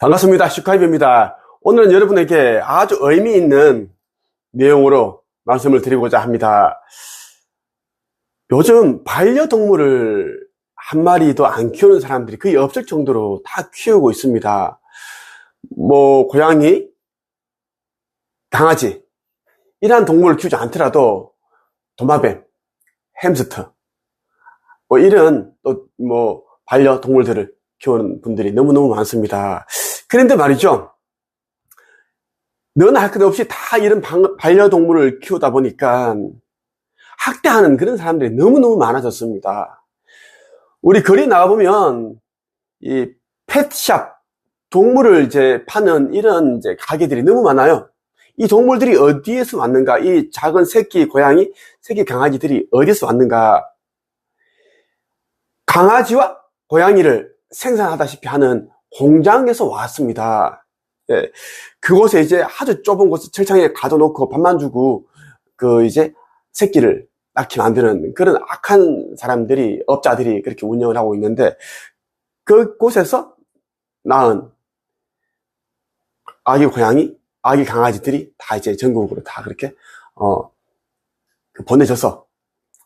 반갑습니다. 슈카이브입니다. 오늘은 여러분에게 아주 의미 있는 내용으로 말씀을 드리고자 합니다. 요즘 반려동물을 한 마리도 안 키우는 사람들이 거의 없을 정도로 다 키우고 있습니다. 고양이, 강아지, 이러한 동물을 키우지 않더라도 도마뱀, 햄스터, 이런 반려동물들을 키우는 분들이 너무너무 많습니다. 그런데 말이죠, 너나 할 것 없이 다 이런 반려동물을 키우다 보니까 학대하는 그런 사람들이 너무너무 많아졌습니다. 우리 거리 나가보면 이 펫샵, 동물을 파는 이런 가게들이 너무 많아요. 이 동물들이 어디에서 왔는가? 이 작은 새끼 고양이, 새끼 강아지들이 어디서 왔는가? 강아지와 고양이를 생산하다시피 하는 공장에서 왔습니다. 예, 그곳에 아주 좁은 곳에 철창에 가둬놓고 밥만 주고 새끼를 낳게 만드는 그런 악한 사람들이, 업자들이 그렇게 운영을 하고 있는데, 그곳에서 낳은 아기 고양이, 아기 강아지들이 다 전국으로 다 그렇게 보내져서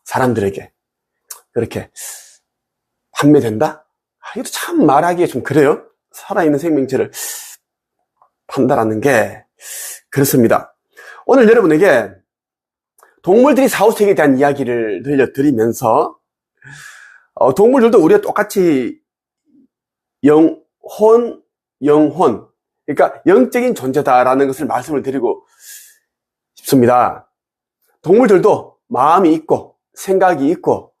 사람들에게 그렇게 판매된다? 이것도 참 말하기에 좀 그래요. 살아있는 생명체를 판다라는 게 그렇습니다. 오늘 여러분에게 동물들이 사후세계에 대한 이야기를 들려드리면서 동물들도 우리가 똑같이 영혼, 그러니까 영적인 존재다라는 것을 말씀을 드리고 싶습니다. 동물들도 마음이 있고 생각이 있고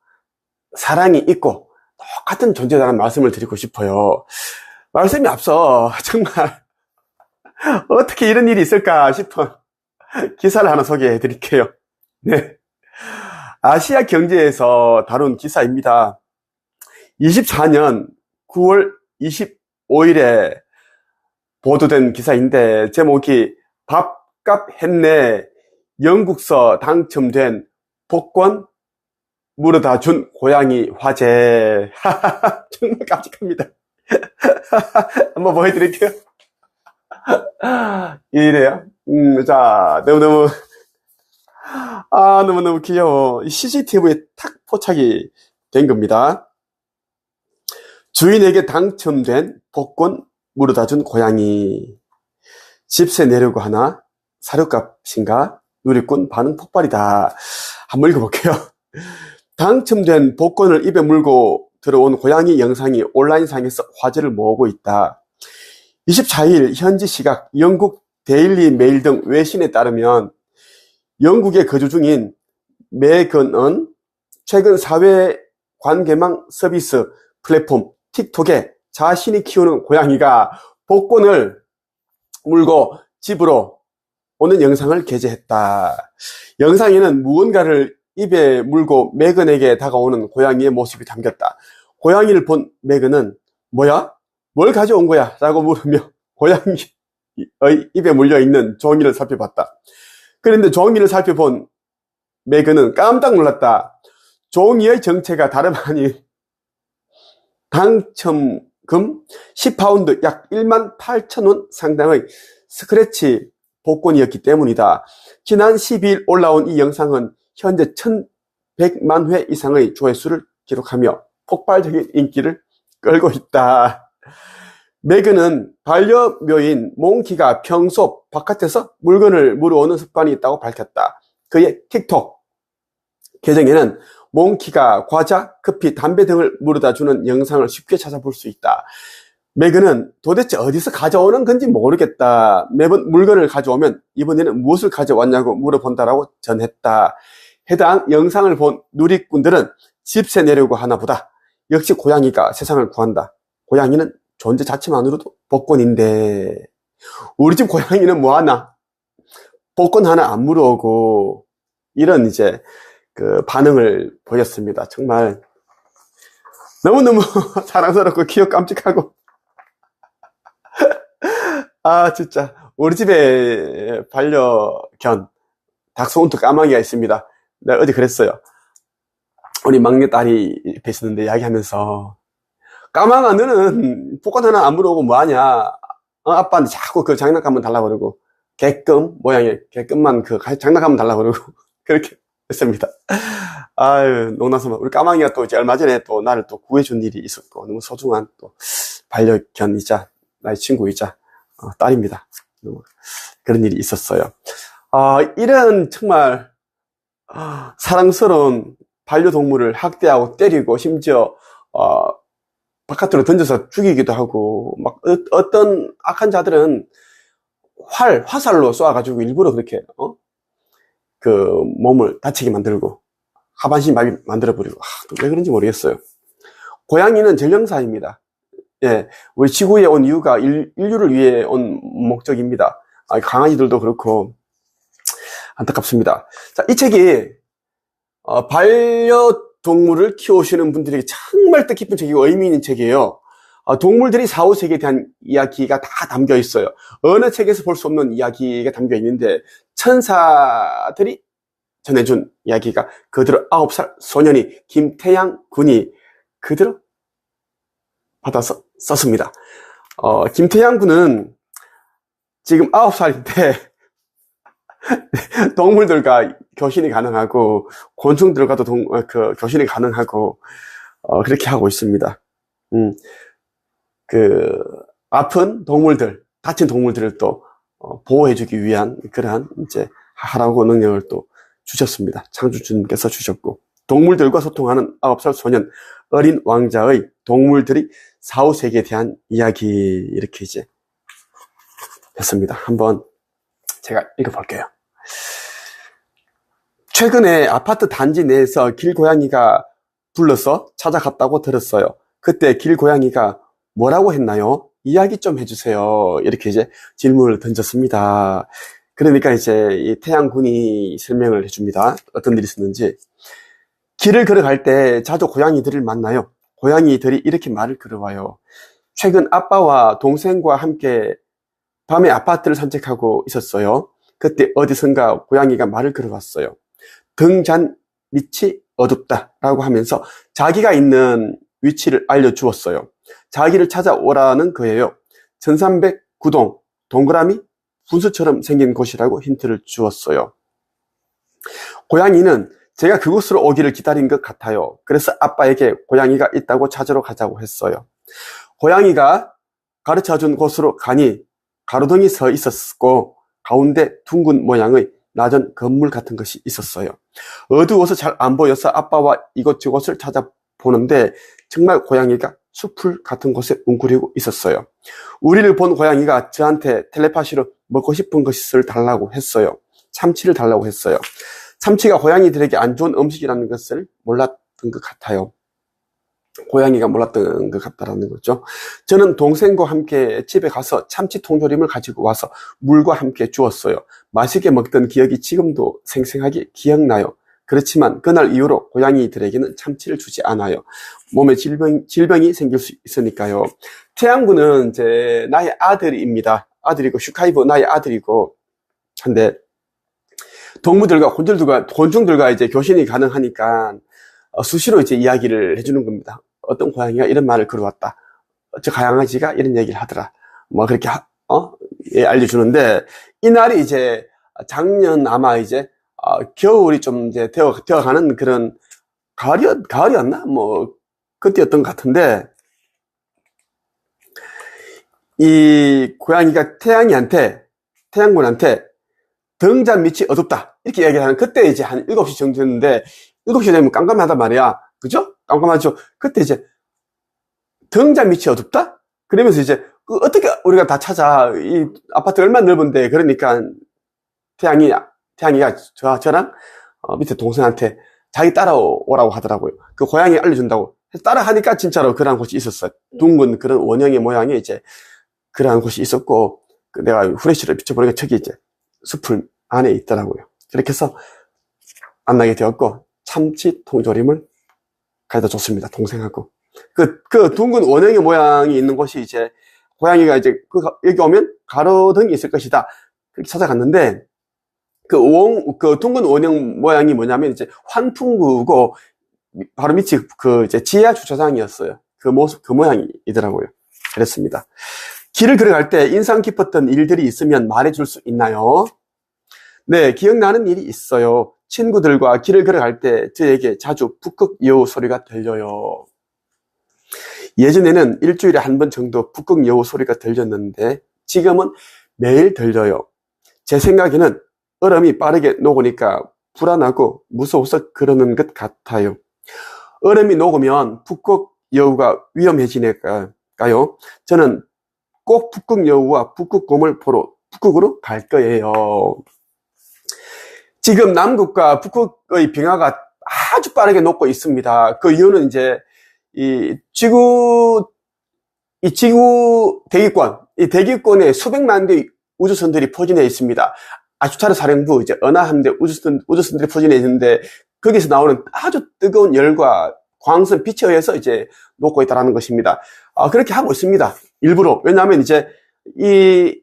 사랑이 있고 똑같은 존재다라는 말씀을 드리고 싶어요. 말씀이 앞서 정말 어떻게 이런 일이 있을까 싶은 기사를 하나 소개해 드릴게요. 네, 아시아 경제에서 다룬 기사입니다. 24년 9월 25일에 보도된 기사인데 제목이 밥값 했네, 영국서 당첨된 복권 물어다 준 고양이 화제. 정말 깜찍합니다. 한번 보여드릴게요. 이래요. 자, 너무너무 귀여워. CCTV에 탁 포착이 된 겁니다. 주인에게 당첨된 복권 물어다 준 고양이. 집세 내려고 하나? 사료값인가? 누리꾼 반응 폭발이다. 한번 읽어볼게요. 당첨된 복권을 입에 물고 들어온 고양이 영상이 온라인상에서 화제를 모으고 있다. 24일 현지 시각 영국 데일리 메일 등 외신에 따르면 영국에 거주 중인 메건은 최근 사회관계망 서비스 플랫폼 틱톡에 자신이 키우는 고양이가 복권을 물고 집으로 오는 영상을 게재했다. 영상에는 무언가를 입에 물고 메건에게 다가오는 고양이의 모습이 담겼다. 고양이를 본 메건은 뭐야? 뭘 가져온 거야? 라고 물으며 고양이의 입에 물려있는 종이를 살펴봤다. 그런데 종이를 살펴본 메건은 깜짝 놀랐다. 종이의 정체가 다름 아닌 당첨금 10파운드 약 18,000원 상당의 스크래치 복권이었기 때문이다. 지난 12일 올라온 이 영상은 현재 1,100만 회 이상의 조회수를 기록하며 폭발적인 인기를 끌고 있다. 메건은 반려묘인 몽키가 평소 바깥에서 물건을 물어오는 습관이 있다고 밝혔다. 그의 틱톡 계정에는 몽키가 과자, 커피, 담배 등을 물어다 주는 영상을 쉽게 찾아볼 수 있다. 메건은 도대체 어디서 가져오는 건지 모르겠다. 매번 물건을 가져오면 이번에는 무엇을 가져왔냐고 물어본다라고 전했다. 해당 영상을 본 누리꾼들은 집세 내려고 하나 보다. 역시 고양이가 세상을 구한다. 고양이는 존재 자체만으로도 복권인데 우리 집 고양이는 뭐하나? 복권 하나 안 물어오고 이런 반응을 보였습니다. 정말 너무너무 사랑스럽고 귀엽고 깜찍하고 진짜 우리 집에 반려견 닥스훈트 까마귀가 있습니다. 내가 어제 그랬어요. 우리 막내딸이 옆에 있었는데 이야기하면서 까마귀 너는 복권 하나 안 물어오고 뭐하냐? 아빠한테 자꾸 그 장난감만 달라고 그러고, 개껌 모양의 개껌만 장난감만 달라고 그러고, 그렇게 했습니다. 아유, 농담삼아. 우리 까망이가 또 이제 얼마 전에 또 나를 또 구해준 일이 있었고, 너무 소중한 또 반려견이자, 나의 친구이자, 딸입니다. 그런 일이 있었어요. 이런 정말, 사랑스러운 반려동물을 학대하고 때리고, 심지어, 바깥으로 던져서 죽이기도 하고, 막, 어떤 악한 자들은 화살로 쏘아가지고 일부러 그렇게, 그 몸을 다치게 만들고, 하반신 만들어버리고, 왜 그런지 모르겠어요. 고양이는 전령사입니다. 예, 우리 지구에 온 이유가 인류를 위해 온 목적입니다. 강아지들도 그렇고, 안타깝습니다. 자, 이 책이, 반려동물을 키우시는 분들에게 정말 뜻깊은 책이고 의미 있는 책이에요. 동물들이 4, 5세계에 대한 이야기가 다 담겨 있어요. 어느 책에서 볼 수 없는 이야기가 담겨 있는데, 천사들이 전해준 이야기가 그대로 9살 소년이 김태양 군이 그대로 받아서 썼습니다. 김태양 군은 지금 9살인데 동물들과 교신이 가능하고 곤충들과도 교신이 가능하고 그렇게 하고 있습니다. 아픈 동물들, 다친 동물들을 또 보호해주기 위한 그러한 이제 하라고 능력을 또 주셨습니다. 창조주님께서 주셨고, 동물들과 소통하는 9살 소년, 어린 왕자의 동물들이 4, 5세계에 대한 이야기, 이렇게 이제 했습니다. 한번 제가 읽어볼게요. 최근에 아파트 단지 내에서 길고양이가 불러서 찾아갔다고 들었어요. 그때 길고양이가 뭐라고 했나요? 이야기 좀 해주세요. 이렇게 이제 질문을 던졌습니다. 그러니까 이제 이 태양군이 설명을 해줍니다. 어떤 일이 있었는지. 길을 걸어갈 때 자주 고양이들을 만나요. 고양이들이 이렇게 말을 걸어와요. 최근 아빠와 동생과 함께 밤에 아파트를 산책하고 있었어요. 그때 어디선가 고양이가 말을 걸어왔어요. 등잔 밑이 어둡다라고 하면서 자기가 있는 위치를 알려주었어요. 자기를 찾아오라는 거예요. 1309동 동그라미 분수처럼 생긴 곳이라고 힌트를 주었어요. 고양이는 제가 그곳으로 오기를 기다린 것 같아요. 그래서 아빠에게 고양이가 있다고 찾으러 가자고 했어요. 고양이가 가르쳐준 곳으로 가니 가로등이 서 있었고 가운데 둥근 모양의 낮은 건물 같은 것이 있었어요. 어두워서 잘 안 보여서 아빠와 이곳저곳을 찾아보는데 정말 고양이가 숲풀 같은 곳에 웅크리고 있었어요. 우리를 본 고양이가 저한테 텔레파시로 먹고 싶은 것을 달라고 했어요. 참치를 달라고 했어요. 참치가 고양이들에게 안 좋은 음식이라는 것을 몰랐던 것 같아요. 고양이가 몰랐던 것 같다라는 거죠. 저는 동생과 함께 집에 가서 참치 통조림을 가지고 와서 물과 함께 주었어요. 맛있게 먹던 기억이 지금도 생생하게 기억나요. 그렇지만 그날 이후로 고양이들에게는 참치를 주지 않아요. 몸에 질병이 생길 수 있으니까요. 태양군은 이제 나의 아들입니다. 아들이고 슈카이브 나의 아들이고 한데 동물들과 곤충들과 이제 교신이 가능하니까 수시로 이제 이야기를 해주는 겁니다. 어떤 고양이가 이런 말을 걸어왔다. 저 강아지가 이런 얘기를 하더라. 뭐 그렇게 예, 알려주는데 이날이 이제 작년 아마 이제 겨울이 좀 이제 되어가는 그런 가을이었나? 뭐 그때였던 것 같은데 이 고양이가 태양군한테 등잔 밑이 어둡다 이렇게 얘기를 하는 그때 이제 한 7시 정도 됐는데 7시 되면 깜깜하단 말이야. 그죠? 깜깜하죠? 그때 이제 등잔 밑이 어둡다? 그러면서 이제 어떻게 우리가 다 찾아. 이 아파트 얼마나 넓은데. 그러니까 태양이가 저랑 밑에 동생한테 자기 따라오라고 하더라고요. 그 고양이 알려준다고. 따라하니까 진짜로 그런 곳이 있었어요. 둥근 그런 원형의 모양의 이제 그러한 곳이 있었고 내가 후레쉬를 비춰보니까 저기 이제 숲을 안에 있더라고요. 그렇게 해서 만나게 되었고 참치 통조림을 가져다 줬습니다. 동생하고. 그 둥근 원형의 모양이 있는 곳이 이제 고양이가 이제 여기 오면 가로등이 있을 것이다. 그렇게 찾아갔는데 그 둥근 원형 모양이 뭐냐면 이제 환풍구고 바로 밑이 그 이제 지하 주차장이었어요. 그 모양이더라고요. 그랬습니다. 길을 걸어갈 때 인상 깊었던 일들이 있으면 말해줄 수 있나요? 네, 기억나는 일이 있어요. 친구들과 길을 걸어갈 때 저에게 자주 북극 여우 소리가 들려요. 예전에는 일주일에 한 번 정도 북극 여우 소리가 들렸는데 지금은 매일 들려요. 제 생각에는 얼음이 빠르게 녹으니까 불안하고 무서워서 그러는 것 같아요. 얼음이 녹으면 북극 여우가 위험해지니까요. 저는 꼭 북극 여우와 북극곰을 보러 북극으로 갈 거예요. 지금 남극과 북극의 빙하가 아주 빠르게 녹고 있습니다. 그 이유는 이제 이 지구 대기권, 이 대기권에 수백만 대의 우주선들이 포진해 있습니다. 아슈타르 사령부, 이제 은하함대 우주선들이 포진해 있는데, 거기서 나오는 아주 뜨거운 열과 광선, 빛에 의해서 이제 녹고 있다는 것입니다. 그렇게 하고 있습니다. 일부러. 왜냐하면 이제 이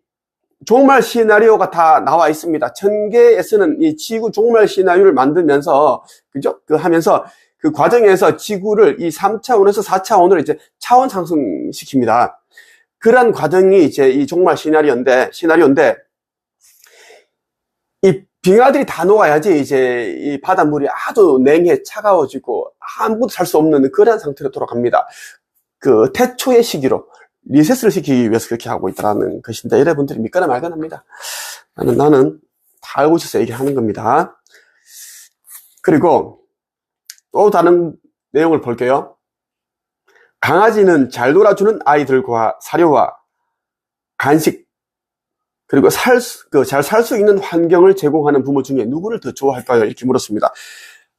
종말 시나리오가 다 나와 있습니다. 천계에서는 이 지구 종말 시나리오를 만들면서, 그죠? 하면서 그 과정에서 지구를 이 3차원에서 4차원으로 이제 차원 상승시킵니다. 그런 과정이 이제 이 종말 시나리오인데, 이 빙하들이 다 녹아야지 이제 이 바닷물이 아주 냉해 차가워지고 아무것도 살 수 없는 그런 상태로 돌아갑니다. 그 태초의 시기로 리셋을 시키기 위해서 그렇게 하고 있다는 것인데, 여러분들이 믿거나 말거나 합니다. 나는 다 알고 있어서 얘기하는 겁니다. 그리고 또 다른 내용을 볼게요. 강아지는 잘 놀아주는 아이들과 사료와 간식, 그리고 잘 살 수 있는 환경을 제공하는 부모 중에 누구를 더 좋아할까요? 이렇게 물었습니다.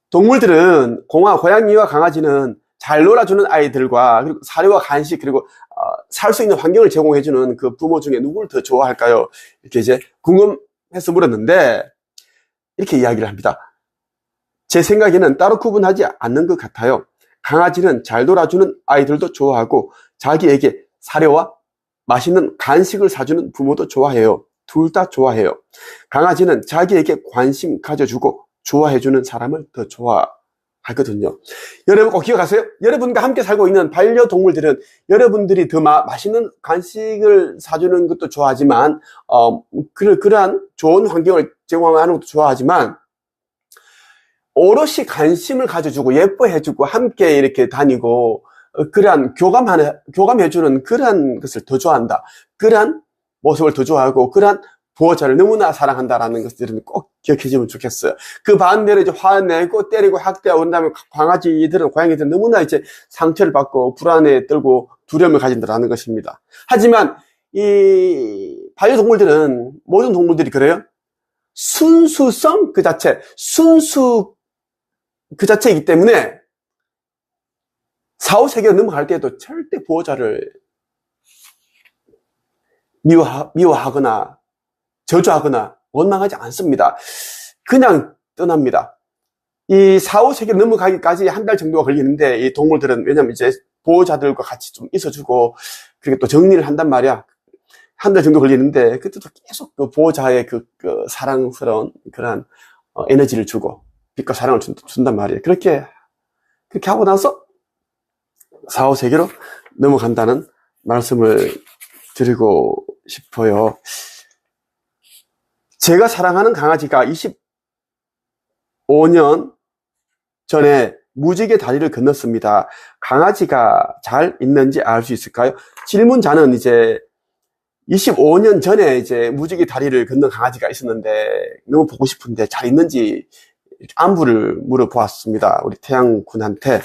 동물들은, 고양이와 강아지는 잘 놀아주는 아이들과, 그리고 사료와 간식, 그리고 살 수 있는 환경을 제공해주는 그 부모 중에 누구를 더 좋아할까요? 이렇게 이제 궁금해서 물었는데, 이렇게 이야기를 합니다. 제 생각에는 따로 구분하지 않는 것 같아요. 강아지는 잘 놀아주는 아이들도 좋아하고, 자기에게 사료와 맛있는 간식을 사주는 부모도 좋아해요. 둘 다 좋아해요. 강아지는 자기에게 관심 가져주고 좋아해주는 사람을 더 좋아하거든요. 여러분 꼭 기억하세요. 여러분과 함께 살고 있는 반려동물들은 여러분들이 더 맛있는 간식을 사주는 것도 좋아하지만, 그러한 좋은 환경을 제공하는 것도 좋아하지만, 오롯이 관심을 가져주고 예뻐해주고 함께 이렇게 다니고 그러한 교감해주는 그러한 것을 더 좋아한다. 그러한 모습을 더 좋아하고 그러한 부호자를 너무나 사랑한다라는 것들은 꼭 기억해주면 좋겠어요. 그 반대로 이제 화내고 때리고 학대하고 그런 다음에 고양이들은 너무나 이제 상처를 받고 불안에 떨고 두려움을 가진다라는 것입니다. 하지만 이 반려동물들은, 모든 동물들이 그래요. 순수성 그 자체, 그 자체이기 때문에 4, 5세기가 넘어갈 때에도 절대 보호자를 미워하거나 저주하거나 원망하지 않습니다. 그냥 떠납니다. 이 4, 5세기 넘어가기까지 한 달 정도가 걸리는데, 이 동물들은, 왜냐면 이제 보호자들과 같이 좀 있어주고 그리고 또 정리를 한단 말이야. 한 달 정도 걸리는데 그때도 계속 그 보호자의 그 사랑스러운 그런 에너지를 주고 빛과 사랑을 준단 말이에요. 그렇게 하고 나서 4, 5세기로 넘어간다는 말씀을 드리고 싶어요. 제가 사랑하는 강아지가 25년 전에 무지개 다리를 건넜습니다. 강아지가 잘 있는지 알 수 있을까요? 질문자는 이제 25년 전에 이제 무지개 다리를 건넌 강아지가 있었는데 너무 보고 싶은데 잘 있는지 안부를 물어보았습니다. 우리 태양군한테.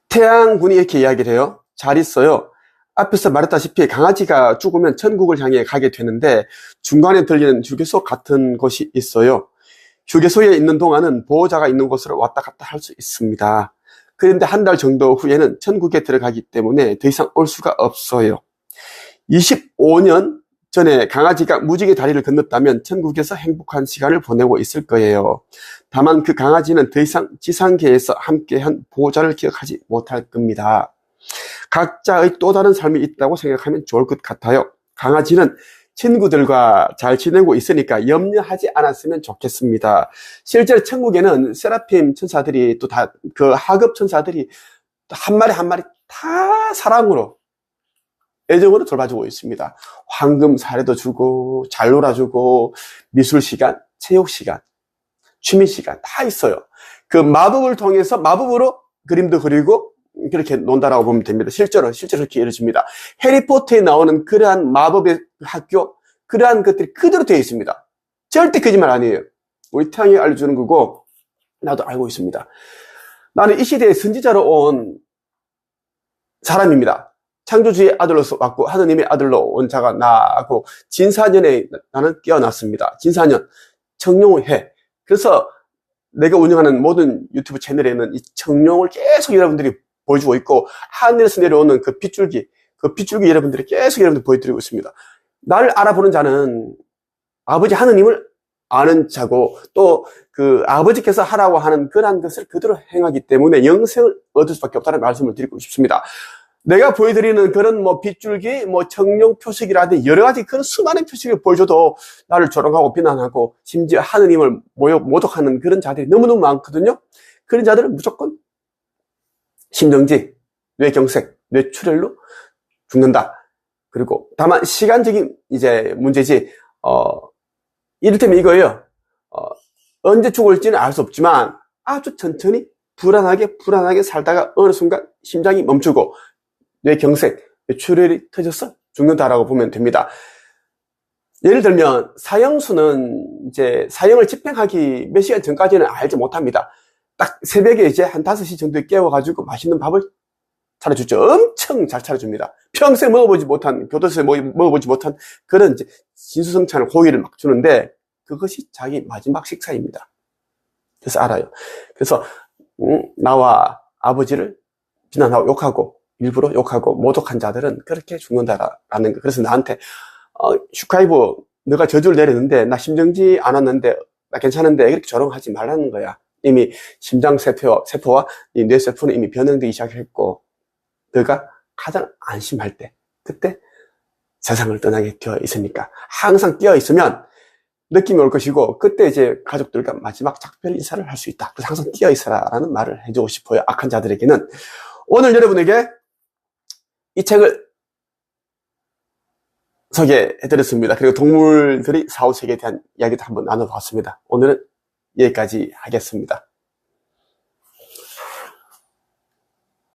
태양군이 이렇게 이야기를 해요. 잘 있어요. 앞에서 말했다시피 강아지가 죽으면 천국을 향해 가게 되는데 중간에 들리는 휴게소 같은 곳이 있어요. 휴게소에 있는 동안은 보호자가 있는 곳으로 왔다 갔다 할 수 있습니다. 그런데 한 달 정도 후에는 천국에 들어가기 때문에 더 이상 올 수가 없어요. 25년 전에 강아지가 무지개 다리를 건넜다면 천국에서 행복한 시간을 보내고 있을 거예요. 다만 그 강아지는 더 이상 지상계에서 함께한 보호자를 기억하지 못할 겁니다. 각자의 또 다른 삶이 있다고 생각하면 좋을 것 같아요. 강아지는 친구들과 잘 지내고 있으니까 염려하지 않았으면 좋겠습니다. 실제로 천국에는 세라핌 천사들이 또 다 그 하급 천사들이 한 마리 한 마리 다 사랑으로 애정으로 돌봐주고 있습니다. 황금 사례도 주고, 잘 놀아주고, 미술 시간, 체육 시간, 취미 시간 다 있어요. 그 마법을 통해서 마법으로 그림도 그리고 그렇게 논다라고 보면 됩니다. 실제로 그렇게 이루어집니다. 해리포터에 나오는 그러한 마법의 학교, 그러한 것들이 그대로 되어 있습니다. 절대 거짓말 아니에요. 우리 태양이 알려주는 거고 나도 알고 있습니다. 나는 이 시대의 선지자로 온 사람입니다. 창조주의 아들로서 왔고 하느님의 아들로 온 자가 나고 진사년에 나는 깨어났습니다. 진사년 청룡의 해. 그래서 내가 운영하는 모든 유튜브 채널에는 이 청룡을 계속 여러분들이 보여주고 있고 하늘에서 내려오는 그 빗줄기 여러분들이 계속 여러분들 보여드리고 있습니다. 나를 알아보는 자는 아버지 하느님을 아는 자고 또 그 아버지께서 하라고 하는 그러한 것을 그대로 행하기 때문에 영생을 얻을 수밖에 없다는 말씀을 드리고 싶습니다. 내가 보여드리는 그런 빗줄기, 청룡 표식이라든지 여러 가지 그런 수많은 표식을 보여줘도 나를 조롱하고 비난하고 심지어 하느님을 모독하는 그런 자들이 너무너무 많거든요. 그런 자들은 무조건 심정지, 뇌경색, 뇌출혈로 죽는다. 그리고 다만 시간적인 이제 문제지, 이를테면 이거예요. 언제 죽을지는 알 수 없지만 아주 천천히 불안하게 살다가 어느 순간 심장이 멈추고 뇌경색, 뇌출혈이 터져서 죽는다라고 보면 됩니다. 예를 들면 사형수는 이제 사형을 집행하기 몇 시간 전까지는 알지 못합니다. 딱 새벽에 이제 한 5시 정도에 깨워가지고 맛있는 밥을 차려주죠. 엄청 잘 차려줍니다. 평생 먹어보지 못한, 교도소에 먹어보지 못한 그런 이제 진수성찬을 고기를 막 주는데 그것이 자기 마지막 식사입니다. 그래서 알아요. 그래서 나와 아버지를 비난하고 욕하고 일부러 욕하고 모독한 자들은 그렇게 죽는다라는 거. 그래서 나한테 슈카이브 너가 저주를 내렸는데 나 심정지 않았는데 나 괜찮은데 이렇게 조롱하지 말라는 거야. 이미 심장 세포와 이 뇌세포는 이미 변형되기 시작했고 너가 가장 안심할 때 그때 세상을 떠나게 되어 있으니까 항상 뛰어 있으면 느낌이 올 것이고 그때 이제 가족들과 마지막 작별 인사를 할 수 있다. 그래서 항상 뛰어 있어라라는 말을 해주고 싶어요. 악한 자들에게는. 오늘 여러분에게 이 책을 소개해드렸습니다. 그리고 동물들이 사후세계에 대한 이야기도 한번 나눠봤습니다. 오늘은 여기까지 하겠습니다.